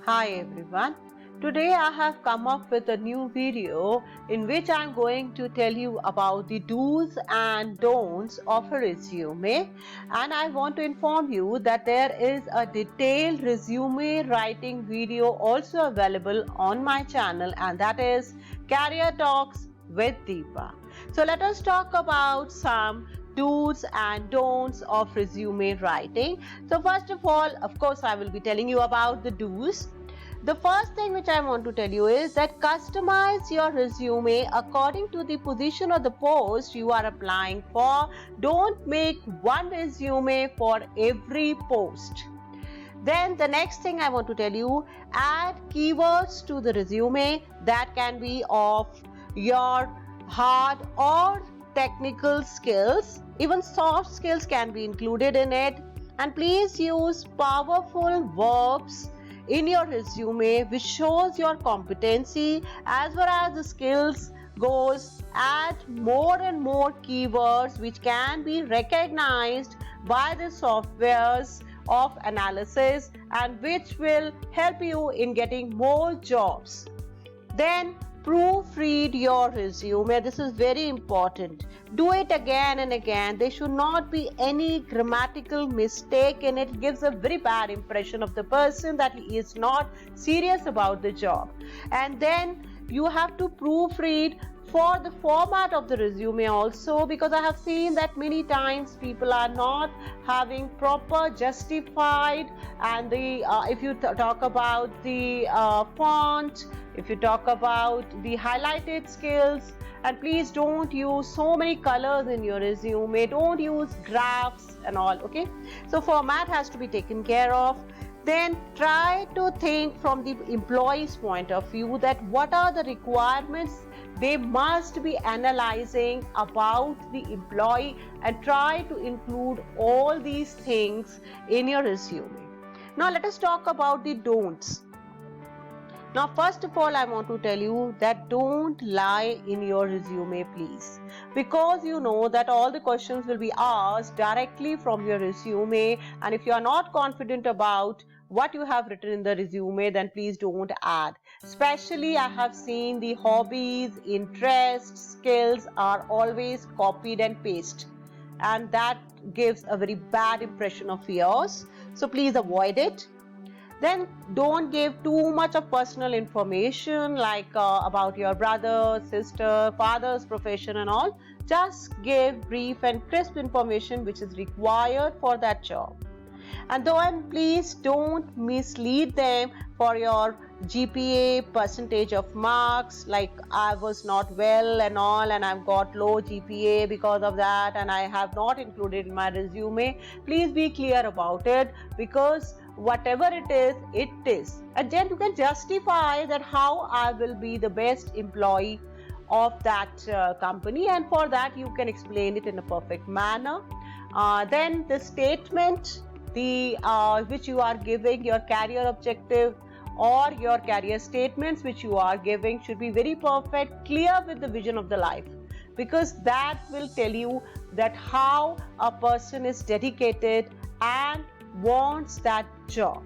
Hi everyone. Today I have come up with a new video in which I am going to tell you about the do's and don'ts of a resume, and I want to inform you that there is a detailed resume writing video also available on my channel, and that is Career Talks with Deepa. So let us talk about some do's and don'ts of resume writing. So first of all, of course, I will be telling you about the do's. The first thing which I want to tell you is that customize your resume according to the position or the post you are applying for. Don't make one resume for every post. Then the next thing I want to tell you, add keywords to the resume that can be of your hard or technical skills. Even soft skills can be included in it. And please use powerful verbs in your resume which shows your competency as well as the skills goes. Add more and more keywords which can be recognized by the softwares of analysis and which will help you in getting more jobs. Then proofread your resume. This is very important. Do it again and again. There should not be any grammatical mistake in it. It gives a very bad impression of the person that he is not serious about the job. And then you have to proofread for the format of the resume also, because I have seen that many times people are not having proper justified, and the if you talk about the font, if you talk about the highlighted skills, and please don't use so many colors in your resume, don't use graphs and all. Okay, so format has to be taken care of. Then try to think from the employee's point of view that what are the requirements they must be analyzing about the employee, and try to include all these things in your resume. Now let us talk about the don'ts. Now first of all, I want to tell you that don't lie in your resume, please, because you know that all the questions will be asked directly from your resume, and if you are not confident about what you have written in the resume, then please don't add. Especially I have seen the hobbies, interests, skills are always copied and pasted, and that gives a very bad impression of yours, so please avoid it. Then don't give too much of personal information like about your brother, sister, father's profession and all. Just give brief and crisp information which is required for that job. And then please don't mislead them for your GPA, percentage of marks, like I was not well and all and I've got low GPA because of that and I have not included in my resume. Please be clear about it, because whatever it is. And then you can justify that how I will be the best employee of that company, and for that you can explain it in a perfect manner. Then the statement which you are giving, your career objective or your career statements which you are giving should be very perfect, clear with the vision of the life, because that will tell you that how a person is dedicated and wants that job.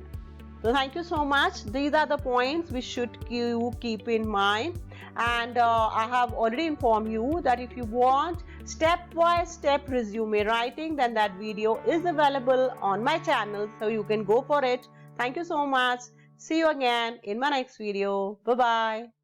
So thank you so much. These are the points which should you keep in mind, and I have already informed you that if you want step-by-step resume writing, then that video is available on my channel, so you can go for it. Thank you so much. See you again in my next video. Bye bye.